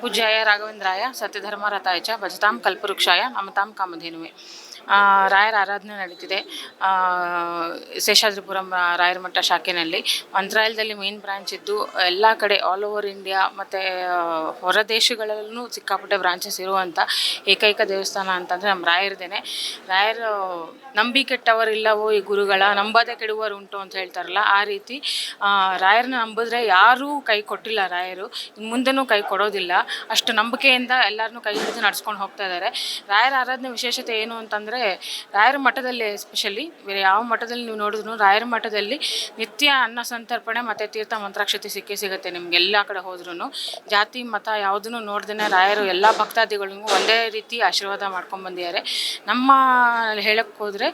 ಪೂಜ್ಯಾಯ ರಾಘವೇಂದ್ರಾಯ ಸತ್ಯಧರ್ಮರತಾಯ ಚ ಭಜತಾಂ ಕಲ್ಪವೃಕ್ಷಾಯ ನಮತಾಂ ಕಾಮಧೇನುವೆ. ರಾಯರ ಆರಾಧನೆ ನಡೀತಿದೆ ಶೇಷಾದ್ರಿಪುರಂ ರಾಯರ ಮಠ ಶಾಖೆಯಲ್ಲಿ. ಮಂತ್ರಾಲಯದಲ್ಲಿ ಮೇನ್ ಬ್ರಾಂಚ್ ಇದ್ದು ಎಲ್ಲ ಕಡೆ ಆಲ್ ಓವರ್ ಇಂಡಿಯಾ ಮತ್ತು ಹೊರ ದೇಶಗಳಲ್ಲೂ ಸಿಕ್ಕಾಪಟ್ಟೆ ಬ್ರಾಂಚಸ್ ಇರುವಂಥ ಏಕೈಕ ದೇವಸ್ಥಾನ ಅಂತಂದರೆ ನಮ್ಮ ರಾಯರದೇನೆ. ರಾಯರು ನಂಬಿ ಕೆಟ್ಟವರಿಲ್ಲವೋ ಈ ಗುರುಗಳ, ನಂಬದೆ ಕೆಡುವರು ಉಂಟು ಅಂತ ಹೇಳ್ತಾರಲ್ಲ, ಆ ರೀತಿ ರಾಯರನ್ನ ನಂಬಿದ್ರೆ ಯಾರೂ ಕೈ ಕೊಟ್ಟಿಲ್ಲ ರಾಯರು, ಇನ್ನು ಮುಂದೆನೂ ಕೈ ಕೊಡೋದಿಲ್ಲ. ಅಷ್ಟು ನಂಬಿಕೆಯಿಂದ ಎಲ್ಲರನ್ನೂ ಕೈ ಹಿಡಿದು ನಡ್ಸ್ಕೊಂಡು ಹೋಗ್ತಾ ಇದ್ದಾರೆ. ರಾಯರ ಆರಾಧನೆ ವಿಶೇಷತೆ ಏನು ಅಂತಂದರೆ, ರಾಯರ ಮಠದಲ್ಲಿ ಎಸ್ಪೆಷಲಿ ಬೇರೆ ಯಾವ ಮಠದಲ್ಲಿ ನೀವು ನೋಡಿದ್ರು ರಾಯರ ಮಠದಲ್ಲಿ ನಿತ್ಯ ಅನ್ನ ಸಂತರ್ಪಣೆ ಮತ್ತು ತೀರ್ಥ ಮಂತ್ರಾಕ್ಷತೆ ಸಿಗುತ್ತೆ ನಿಮ್ಗೆ. ಎಲ್ಲ ಕಡೆ ಹೋದ್ರೂ ಜಾತಿ ಮತ ಯಾವುದನ್ನು ನೋಡ್ದೇ ರಾಯರು ಎಲ್ಲ ಭಕ್ತಾದಿಗಳಿಗೂ ಒಂದೇ ರೀತಿ ಆಶೀರ್ವಾದ ಮಾಡ್ಕೊಂಡ್ಬಂದಿದ್ದಾರೆ. ನಮ್ಮ ಹೇಳಕ್ಕೆ ಹೋದರೆ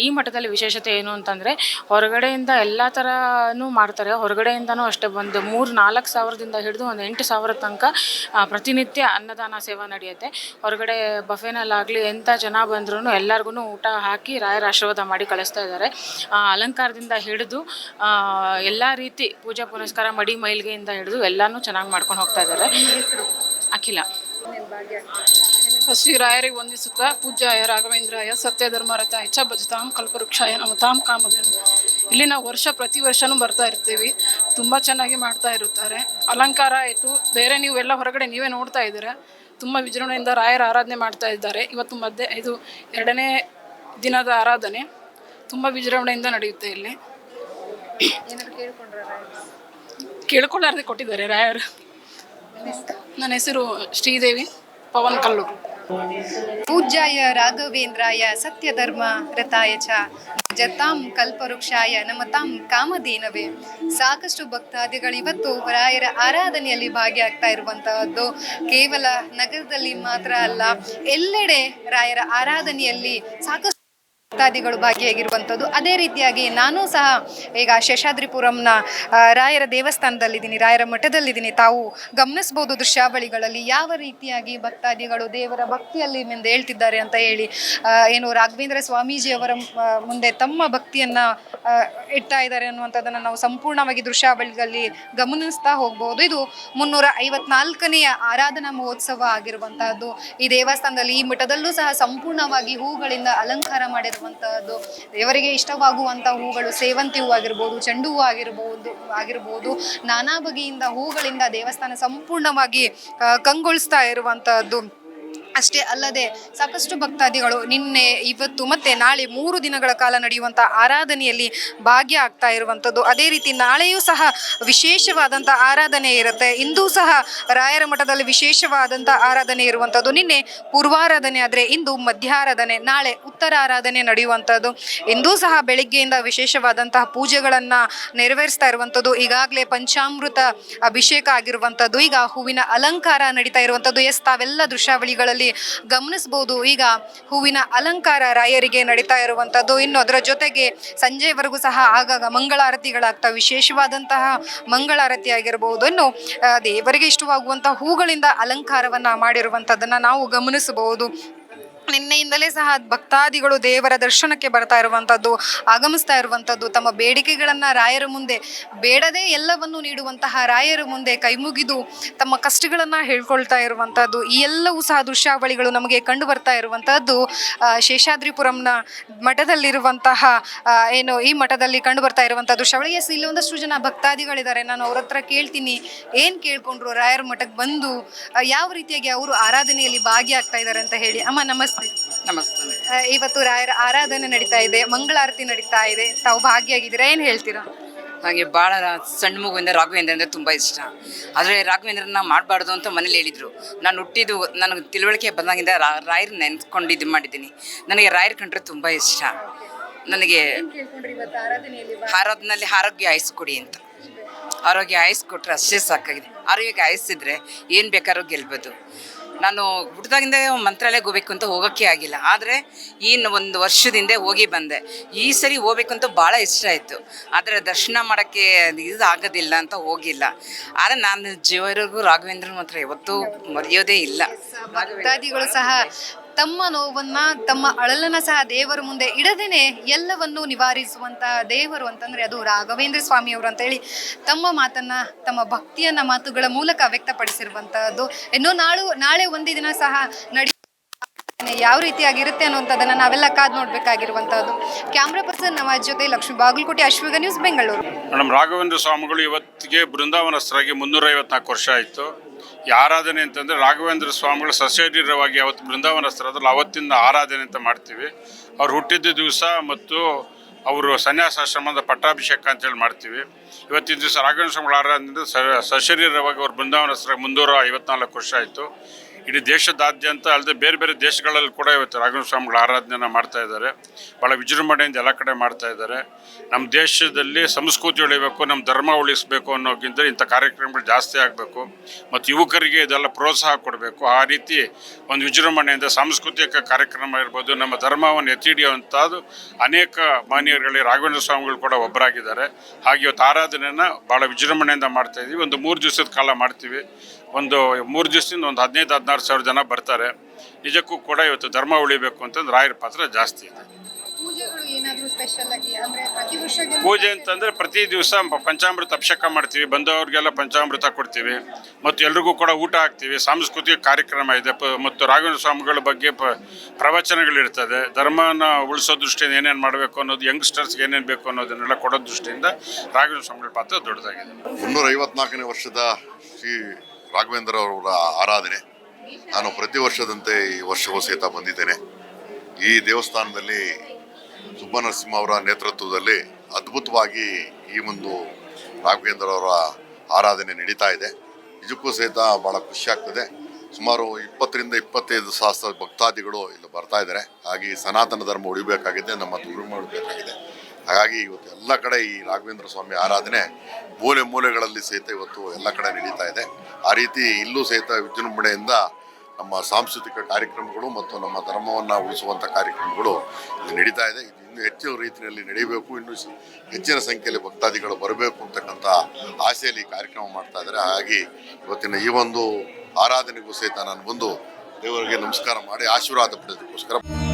ಈ ಮಠದಲ್ಲಿ ವಿಶೇಷತೆ ಏನು ಅಂತಂದರೆ, ಹೊರಗಡೆಯಿಂದ ಎಲ್ಲ ಥರನೂ ಮಾಡ್ತಾರೆ. ಹೊರಗಡೆಯಿಂದನೂ ಅಷ್ಟೇ ಒಂದು 3-4 ಸಾವಿರದಿಂದ ಹಿಡಿದು ಒಂದು 8,000 ತನಕ ಪ್ರತಿನಿತ್ಯ ಅನ್ನದಾನ ಸೇವಾ ನಡೆಯುತ್ತೆ. ಹೊರಗಡೆ ಬಫೆನಲ್ಲಾಗಲಿ ಎಂಥ ಜನ ಬಂದ್ರೂ ಎಲ್ಲರಿಗೂ ಊಟ ಹಾಕಿ ರಾಯರ ಆಶೀರ್ವಾದ ಮಾಡಿ ಕಳಿಸ್ತಾ ಇದ್ದಾರೆ. ಅಲಂಕಾರದಿಂದ ಹಿಡಿದು ಎಲ್ಲ ರೀತಿ ಪೂಜಾ ಪುನಸ್ಕಾರ, ಮಡಿ ಮೈಲಿಗೆಯಿಂದ ಹಿಡಿದು ಎಲ್ಲನೂ ಚೆನ್ನಾಗಿ ಮಾಡ್ಕೊಂಡು ಹೋಗ್ತಾ ಇದ್ದಾರೆ. ಅಖಿಲ ಶ್ರೀ ರಾಯರಿಗೆ ವಂದಿಸುತ್ತಾ ಪೂಜ್ಯಾಯ ರಾಘವೇಂದ್ರಾಯ ಸತ್ಯಧರ್ಮರತಾಯ ಚ ಭಜತಾಂ ಕಲ್ಪವೃಕ್ಷಾಯ ನಮತಾಂ ಕಾಮಧೇನು. ಇಲ್ಲಿ ನಾವು ಪ್ರತಿ ವರ್ಷವೂ ಬರ್ತಾ ಇರ್ತೀವಿ. ತುಂಬ ಚೆನ್ನಾಗಿ ಮಾಡ್ತಾ ಇರುತ್ತಾರೆ. ಅಲಂಕಾರ ಆಯಿತು, ಬೇರೆ ನೀವೆಲ್ಲ ಹೊರಗಡೆ ನೀವೇ ನೋಡ್ತಾ ಇದ್ದೀರಾ, ತುಂಬ ವಿಜೃಂಭಣೆಯಿಂದ ರಾಯರ ಆರಾಧನೆ ಮಾಡ್ತಾ ಇದ್ದಾರೆ. ಇವತ್ತು ಇದು 2ನೇ ದಿನದ ಆರಾಧನೆ ತುಂಬ ವಿಜೃಂಭಣೆಯಿಂದ ನಡೆಯುತ್ತೆ. ಇಲ್ಲಿ ಕೇಳ್ಕೊಳ್ಳಾರ್ದೆ ಕೊಟ್ಟಿದ್ದಾರೆ ರಾಯರು. ನನ್ನ ಹೆಸರು ಶ್ರೀದೇವಿ ಪವನ್ ಕಲ್ಲೂರು. ಪೂಜ್ಯಾಯ ರಾಘವೇಂದ್ರಾಯ ಸತ್ಯಧರ್ಮ ರತಾಯ ಚ ಭಜತಾಂ ಕಲ್ಪವೃಕ್ಷಾಯ ನಮತಾಂ ಕಾಮಧೇನವೇ. ಸಾಕಷ್ಟು ಭಕ್ತಾದಿಗಳು ಇವತ್ತು ರಾಯರ ಆರಾಧನೆಯಲ್ಲಿ ಭಾಗಿಯಾಗ್ತಾ ಇರುವಂತಹದ್ದು ಕೇವಲ ನಗರದಲ್ಲಿ ಮಾತ್ರ ಅಲ್ಲ, ಎಲ್ಲೆಡೆ ರಾಯರ ಆರಾಧನೆಯಲ್ಲಿ ಸಾಕಷ್ಟು ಭಕ್ತಾದಿಗಳು ಭಾಗಿಯಾಗಿರುವಂಥದ್ದು. ಅದೇ ರೀತಿಯಾಗಿ ನಾನು ಸಹ ಈಗ ಶೇಷಾದ್ರಿಪುರಂನ ರಾಯರ ದೇವಸ್ಥಾನದಲ್ಲಿದ್ದೀನಿ, ರಾಯರ ಮಠದಲ್ಲಿದ್ದೀನಿ. ತಾವು ಗಮನಿಸ್ಬೋದು ದೃಶ್ಯಾವಳಿಗಳಲ್ಲಿ ಯಾವ ರೀತಿಯಾಗಿ ಭಕ್ತಾದಿಗಳು ದೇವರ ಭಕ್ತಿಯಲ್ಲಿ ಮುಂದೆ ಹೇಳ್ತಿದ್ದಾರೆ ಅಂತ ಹೇಳಿ. ಏನು ರಾಘವೇಂದ್ರ ಸ್ವಾಮೀಜಿಯವರ ಮುಂದೆ ತಮ್ಮ ಭಕ್ತಿಯನ್ನು ಇಡ್ತಾ ಇದ್ದಾರೆ ಅನ್ನುವಂಥದ್ದನ್ನು ನಾವು ಸಂಪೂರ್ಣವಾಗಿ ದೃಶ್ಯಾವಳಿಗಳಲ್ಲಿ ಗಮನಿಸ್ತಾ ಹೋಗ್ಬೋದು. ಇದು 354ನೇ ಆರಾಧನಾ ಮಹೋತ್ಸವ ಆಗಿರುವಂತಹದ್ದು. ಈ ದೇವಸ್ಥಾನದಲ್ಲಿ, ಈ ಮಠದಲ್ಲೂ ಸಹ ಸಂಪೂರ್ಣವಾಗಿ ಹೂಗಳಿಂದ ಅಲಂಕಾರ ಮಾಡಿರುವಂತಹದ್ದು. ದೇವರಿಗೆ ಇಷ್ಟವಾಗುವಂಥ ಹೂಗಳು ಸೇವಂತಿ ಹೂ ಆಗಿರ್ಬೋದು, ಚೆಂಡು ಹೂ ಆಗಿರ್ಬೋದು, ನಾನಾ ಬಗೆಯಿಂದ ಹೂಗಳಿಂದ ದೇವಸ್ಥಾನ ಸಂಪೂರ್ಣವಾಗಿ ಕಂಗೊಳಿಸ್ತಾ ಇರುವಂತಹದ್ದು. ಅಷ್ಟೇ ಅಲ್ಲದೆ ಸಾಕಷ್ಟು ಭಕ್ತಾದಿಗಳು ನಿನ್ನೆ, ಇವತ್ತು ಮತ್ತು ನಾಳೆ 3 ದಿನಗಳ ಕಾಲ ನಡೆಯುವಂಥ ಆರಾಧನೆಯಲ್ಲಿ ಭಾಗಿಯಾಗ್ತಾ ಇರುವಂಥದ್ದು. ಅದೇ ರೀತಿ ನಾಳೆಯೂ ಸಹ ವಿಶೇಷವಾದಂಥ ಆರಾಧನೆ ಇರುತ್ತೆ. ಇಂದೂ ಸಹ ರಾಯರ ಮಠದಲ್ಲಿ ವಿಶೇಷವಾದಂಥ ಆರಾಧನೆ ಇರುವಂಥದ್ದು. ನಿನ್ನೆ ಪೂರ್ವಾರಾಧನೆ ಆದರೆ ಇಂದು ಮಧ್ಯಾರಾಧನೆ, ನಾಳೆ ಉತ್ತರ ಆರಾಧನೆ ನಡೆಯುವಂಥದ್ದು. ಇಂದೂ ಸಹ ಬೆಳಿಗ್ಗೆಯಿಂದ ವಿಶೇಷವಾದಂತಹ ಪೂಜೆಗಳನ್ನು ನೆರವೇರಿಸ್ತಾ ಇರುವಂಥದ್ದು. ಈಗಾಗಲೇ ಪಂಚಾಮೃತ ಅಭಿಷೇಕ ಆಗಿರುವಂಥದ್ದು. ಈಗ ಹೂವಿನ ಅಲಂಕಾರ ನಡೀತಾ ಇರುವಂಥದ್ದು. ತಾವೆಲ್ಲ ದೃಶ್ಯಾವಳಿಗಳಲ್ಲಿ ಗಮನಿಸಬಹುದು. ಈಗ ಹೂವಿನ ಅಲಂಕಾರ ರಾಯರಿಗೆ ನಡೀತಾ ಇರುವಂಥದ್ದು. ಇನ್ನು ಅದರ ಜೊತೆಗೆ ಸಂಜೆವರೆಗೂ ಸಹ ಆಗಾಗ ಮಂಗಳಾರತಿಗಳಾಗ್ತವೆ. ವಿಶೇಷವಾದಂತಹ ಮಂಗಳಾರತಿ ಆಗಿರಬಹುದು. ಇನ್ನು ದೇವರಿಗೆ ಇಷ್ಟವಾಗುವಂತಹ ಹೂಗಳಿಂದ ಅಲಂಕಾರವನ್ನ ಮಾಡಿರುವಂಥದ್ದನ್ನು ನಾವು ಗಮನಿಸಬಹುದು. ನಿನ್ನೆಯಿಂದಲೇ ಸಹ ಭಕ್ತಾದಿಗಳು ದೇವರ ದರ್ಶನಕ್ಕೆ ಬರ್ತಾ ಇರುವಂಥದ್ದು, ಆಗಮಿಸ್ತಾ ಇರುವಂಥದ್ದು. ತಮ್ಮ ಬೇಡಿಕೆಗಳನ್ನು ರಾಯರ ಮುಂದೆ, ಬೇಡದೇ ಎಲ್ಲವನ್ನು ನೀಡುವಂತಹ ರಾಯರ ಮುಂದೆ ಕೈಮುಗಿದು ತಮ್ಮ ಕಷ್ಟಗಳನ್ನು ಹೇಳ್ಕೊಳ್ತಾ ಇರುವಂಥದ್ದು. ಈ ಎಲ್ಲವೂ ಸಹ ದೃಶ್ಯಾವಳಿಗಳು ನಮಗೆ ಕಂಡು ಬರ್ತಾ ಇರುವಂಥದ್ದು ಶೇಷಾದ್ರಿಪುರಂನ ಮಠದಲ್ಲಿರುವಂತಹ ಈ ಮಠದಲ್ಲಿ ಕಂಡು ಬರ್ತಾ ಇರುವಂಥ ದೃಶ್ಯಾವಳಿ. ಇಲ್ಲಿ ಒಂದಷ್ಟು ಜನ ಭಕ್ತಾದಿಗಳಿದ್ದಾರೆ. ನಾನು ಅವ್ರ ಹತ್ರ ಕೇಳ್ತೀನಿ, ಏನು ಕೇಳ್ಕೊಂಡ್ರು ರಾಯರ ಮಠಕ್ಕೆ ಬಂದು, ಯಾವ ರೀತಿಯಾಗಿ ಅವರು ಆರಾಧನೆಯಲ್ಲಿ ಭಾಗಿಯಾಗ್ತಾ ಇದ್ದಾರೆ ಅಂತ ಹೇಳಿ. ಅಮ್ಮ ನಮಸ್ತೆ. ನಮಸ್ತೆ. ಇವತ್ತು ರಾಯರ ಆರಾಧನೆ ನಡೀತಾ ಇದೆ, ಮಂಗಳಾರತಿ ನಡೀತಾ ಇದೆ, ತಾವು ಭಾಗಿಯಾಗಿದ್ದೀರಾ, ಏನು ಹೇಳ್ತೀರಾ? ನನಗೆ ಭಾಳ ಸಣ್ಣ ಮಗುವಿಂದ ರಾಘವೇಂದ್ರ ಅಂದರೆ ತುಂಬ ಇಷ್ಟ. ಆದರೆ ರಾಘವೇಂದ್ರನ ಮಾಡಬಾರ್ದು ಅಂತ ಮನೇಲಿ ಹೇಳಿದರು. ನಾನು ಹುಟ್ಟಿದ್ದು ನನಗೆ ತಿಳುವಳಿಕೆ ಬಂದಾಗಿಂದ ರಾಯರು ನೆನೆಸ್ಕೊಂಡು ಮಾಡಿದ್ದೀನಿ. ನನಗೆ ರಾಯರ ಕಂಡ್ರೆ ತುಂಬ ಇಷ್ಟ. ನನಗೆ ಆರಾಧನೆಯಲ್ಲಿ ಆರೋಗ್ಯ ಆಯಸ್ಸು ಕೊಡಿ ಅಂತ, ಆರೋಗ್ಯ ಆಯಸ್ಸು ಕೊಟ್ಟರೆ ಅಷ್ಟೇ ಸಾಕಾಗಿದೆ. ಆರೋಗ್ಯಕ್ಕೆ ಆಯಸ್ಸಿದ್ರೆ ಏನು ಬೇಕಾದ್ರೂ ಗೆಲ್ಬೋದು. ನಾನು ಹುಟ್ಟಿದಾಗಿಂದ ಮಂತ್ರಾಲಯಕ್ಕೆ ಹೋಗ್ಬೇಕು ಅಂತ ಹೋಗೋಕ್ಕೆ ಆಗಿಲ್ಲ. ಆದರೆ ಈ 1 ವರ್ಷದಿಂದ ಹೋಗಿ ಬಂದೆ. ಈ ಸರಿ ಹೋಗ್ಬೇಕು ಅಂತ ಭಾಳ ಇಷ್ಟ ಆಯಿತು. ಆದರೆ ದರ್ಶನ ಮಾಡೋಕ್ಕೆ ಇದು ಆಗೋದಿಲ್ಲ ಅಂತ ಹೋಗಿಲ್ಲ. ಆದರೆ ನಾನು ಜೀವವರೆಗೂ ರಾಘವೇಂದ್ರನ ಮಾತ್ರ ಯಾವತ್ತೂ ಮರೆಯೋದೇ ಇಲ್ಲ. ಭಕ್ತಾದಿಗಳು ಸಹ ತಮ್ಮ ನೋವನ್ನ ತಮ್ಮ ಅಳಲನ್ನ ಸಹ ದೇವರ ಮುಂದೆ ಇಡದೇನೆ ಎಲ್ಲವನ್ನೂ ನಿವಾರಿಸುವಂತಹ ದೇವರು ಅಂತಂದ್ರೆ ಅದು ರಾಘವೇಂದ್ರ ಸ್ವಾಮಿಯವರು ಅಂತ ಹೇಳಿ ತಮ್ಮ ಮಾತನ್ನ ತಮ್ಮ ಭಕ್ತಿಯನ್ನ ಮಾತುಗಳ ಮೂಲಕ ವ್ಯಕ್ತಪಡಿಸಿರುವಂತಹದ್ದು. ಇನ್ನು ನಾಳೆ ಒಂದು ದಿನ ಸಹ ಯಾವ ರೀತಿಯಾಗಿರುತ್ತೆ ಅನ್ನುವಂಥದ್ದನ್ನ ನಾವೆಲ್ಲ ಕಾದು ನೋಡ್ಬೇಕಾಗಿರುವಂತಹದ್ದು. ಕ್ಯಾಮ್ರಾ ಪರ್ಸನ್ ನಮ್ಮ ಜೊತೆ ಲಕ್ಷ್ಮೀ ಬಾಗಲಕೋಟೆ, ಅಶ್ವಿಗ ನ್ಯೂಸ್, ಬೆಂಗಳೂರು. ಮೇಡಮ್, ರಾಘವೇಂದ್ರ ಸ್ವಾಮಿಗಳು ಇವತ್ತಿಗೆ ಬೃಂದಾವನಸ್ಥರಾಗಿ 354 ವರ್ಷ ಆಯಿತು. ಈ ಆರಾಧನೆ ಅಂತಂದರೆ ರಾಘವೇಂದ್ರ ಸ್ವಾಮಿಗಳು ಸಶರೀರವಾಗಿ ಅವತ್ತು ಬೃಂದಾವನಸ್ಥರಾದ್ರಲ್ಲಿ ಅವತ್ತಿಂದ ಆರಾಧನೆ ಅಂತ ಮಾಡ್ತೀವಿ. ಅವ್ರು ಹುಟ್ಟಿದ ದಿವಸ ಮತ್ತು ಅವರು ಸನ್ಯಾಸಾಶ್ರಮದ ಪಟ್ಟಾಭಿಷೇಕ ಅಂತೇಳಿ ಮಾಡ್ತೀವಿ. ಇವತ್ತಿನ ದಿವಸ ರಾಘವೇಂದ್ರ ಸ್ವಾಮಿಗಳ ಆರಾಧನೆ ಸಶರೀರವಾಗಿ ಅವ್ರು ಬೃಂದಾವನಸ್ಥರಾಗಿ 354 ವರ್ಷ ಆಯಿತು. ಇಡೀ ದೇಶದಾದ್ಯಂತ ಅಲ್ಲದೆ ಬೇರೆ ಬೇರೆ ದೇಶಗಳಲ್ಲಿ ಕೂಡ ಇವತ್ತು ರಾಘವೇಂದ್ರ ಸ್ವಾಮಿಗಳ ಆರಾಧನೆಯನ್ನು ಮಾಡ್ತಾ ಇದ್ದಾರೆ. ಭಾಳ ವಿಜೃಂಭಣೆಯಿಂದ ಎಲ್ಲ ಕಡೆ ಮಾಡ್ತಾ ಇದ್ದಾರೆ. ನಮ್ಮ ದೇಶದಲ್ಲಿ ಸಂಸ್ಕೃತಿ ಉಳಿಬೇಕು, ನಮ್ಮ ಧರ್ಮ ಉಳಿಸಬೇಕು ಅನ್ನೋಕ್ಕಿಂತ ಇಂಥ ಕಾರ್ಯಕ್ರಮಗಳು ಜಾಸ್ತಿ ಆಗಬೇಕು ಮತ್ತು ಯುವಕರಿಗೆ ಇದೆಲ್ಲ ಪ್ರೋತ್ಸಾಹ ಕೊಡಬೇಕು. ಆ ರೀತಿ ಒಂದು ವಿಜೃಂಭಣೆಯಿಂದ ಸಾಂಸ್ಕೃತಿಕ ಕಾರ್ಯಕ್ರಮ ಇರ್ಬೋದು, ನಮ್ಮ ಧರ್ಮವನ್ನು ಎತ್ತಿ ಹಿಡಿಯುವಂಥದ್ದು ಅನೇಕ ಮಾನ್ಯರುಗಳಿಗೆ ರಾಘವೇಂದ್ರ ಸ್ವಾಮಿಗಳು ಕೂಡ ಒಬ್ಬರಾಗಿದ್ದಾರೆ. ಹಾಗೆ ಇವತ್ತು ಆರಾಧನೆಯನ್ನು ಭಾಳ ವಿಜೃಂಭಣೆಯಿಂದ ಮಾಡ್ತಾಯಿದ್ದೀವಿ. ಒಂದು 3 ದಿವಸದ ಕಾಲ ಮಾಡ್ತೀವಿ. ಒಂದು 3 ದಿವಸದಿಂದ ಒಂದು 15-16 ಸಾವಿರ ಜನ ಬರ್ತಾರೆ. ನಿಜಕ್ಕೂ ಕೂಡ ಇವತ್ತು ಧರ್ಮ ಉಳಿಬೇಕು ಅಂತಂದ್ರೆ ರಾಯರ ಪಾತ್ರ ಜಾಸ್ತಿ ಇದೆ. ಪೂಜೆ ಅಂತಂದರೆ ಪ್ರತಿ ದಿವಸ ಪಂಚಾಮೃತ ಅಭಿಷೇಕ ಮಾಡ್ತೀವಿ. ಬಂದವ್ರಿಗೆಲ್ಲ ಪಂಚಾಮೃತ ಕೊಡ್ತೀವಿ ಮತ್ತು ಎಲ್ರಿಗೂ ಕೂಡ ಊಟ ಹಾಕ್ತೀವಿ. ಸಾಂಸ್ಕೃತಿಕ ಕಾರ್ಯಕ್ರಮ ಇದೆ ಮತ್ತು ರಾಘವೇಂದ್ರ ಸ್ವಾಮಿಗಳ ಬಗ್ಗೆ ಪ್ರವಚನಗಳಿರ್ತದೆ. ಧರ್ಮನ ಉಳಿಸೋ ದೃಷ್ಟಿಯಿಂದ ಏನೇನು ಮಾಡಬೇಕು ಅನ್ನೋದು, ಯಂಗ್ಸ್ಟರ್ಸ್ಗೆ ಏನೇನು ಬೇಕು ಅನ್ನೋದನ್ನೆಲ್ಲ ಕೊಡೋ ದೃಷ್ಟಿಯಿಂದ ರಾಘವೇಂದ್ರ ಸ್ವಾಮಿಗಳ ಪಾತ್ರ ದೊಡ್ಡದಾಗಿದೆ. 354ನೇ ವರ್ಷದ ಶ್ರೀ ರಾಘವೇಂದ್ರ ಅವರ ಆರಾಧನೆ ನಾನು ಪ್ರತಿ ವರ್ಷದಂತೆ ಈ ವರ್ಷವೂ ಸಹಿತ ಬಂದಿದ್ದೇನೆ. ಈ ದೇವಸ್ಥಾನದಲ್ಲಿ ಸುಬ್ಬನರಸಿಂಹ ಅವರ ನೇತೃತ್ವದಲ್ಲಿ ಅದ್ಭುತವಾಗಿ ಈ ಒಂದು ರಾಘವೇಂದ್ರ ಅವರ ಆರಾಧನೆ ನಡೀತಾ ಇದೆ. ನಿಜಕ್ಕೂ ಸಹಿತ ಭಾಳ ಖುಷಿ ಆಗ್ತದೆ. ಸುಮಾರು 20-25 ಸಾವಿರ ಭಕ್ತಾದಿಗಳು ಇಲ್ಲಿ ಬರ್ತಾ ಇದ್ದಾರೆ. ಹಾಗೆ ಸನಾತನ ಧರ್ಮ ಉಳಿಬೇಕಾಗಿದೆ, ನಮ್ಮ ಧರ್ಮ ಉಳಿಬೇಕಾಗಿದೆ. ಹಾಗಾಗಿ ಇವತ್ತು ಎಲ್ಲ ಕಡೆ ಈ ರಾಘವೇಂದ್ರ ಸ್ವಾಮಿ ಆರಾಧನೆ ಮೂಲೆ ಮೂಲೆಗಳಲ್ಲಿ ಸಹಿತ ಇವತ್ತು ಎಲ್ಲ ಕಡೆ ನಡೀತಾ ಇದೆ. ಆ ರೀತಿ ಇಲ್ಲೂ ಸಹಿತ ವಿಜೃಂಭಣೆಯಿಂದ ನಮ್ಮ ಸಾಂಸ್ಕೃತಿಕ ಕಾರ್ಯಕ್ರಮಗಳು ಮತ್ತು ನಮ್ಮ ಧರ್ಮವನ್ನು ಉಳಿಸುವಂಥ ಕಾರ್ಯಕ್ರಮಗಳು ಇಲ್ಲಿ ನಡೀತಾ ಇದೆ. ಇದು ಇನ್ನೂ ಹೆಚ್ಚಿನ ರೀತಿಯಲ್ಲಿ ನಡೀಬೇಕು, ಇನ್ನೂ ಹೆಚ್ಚಿನ ಸಂಖ್ಯೆಯಲ್ಲಿ ಭಕ್ತಾದಿಗಳು ಬರಬೇಕು ಅಂತಕ್ಕಂಥ ಆಸೆಯಲ್ಲಿ ಕಾರ್ಯಕ್ರಮ ಮಾಡ್ತಾ ಇದ್ದಾರೆ. ಹಾಗಾಗಿ ಇವತ್ತಿನ ಈ ಒಂದು ಆರಾಧನೆಗೂ ಸಹಿತ ನಾನು ಬಂದು ದೇವರಿಗೆ ನಮಸ್ಕಾರ ಮಾಡಿ ಆಶೀರ್ವಾದ ಪಡೆಯೋದಕ್ಕೋಸ್ಕರ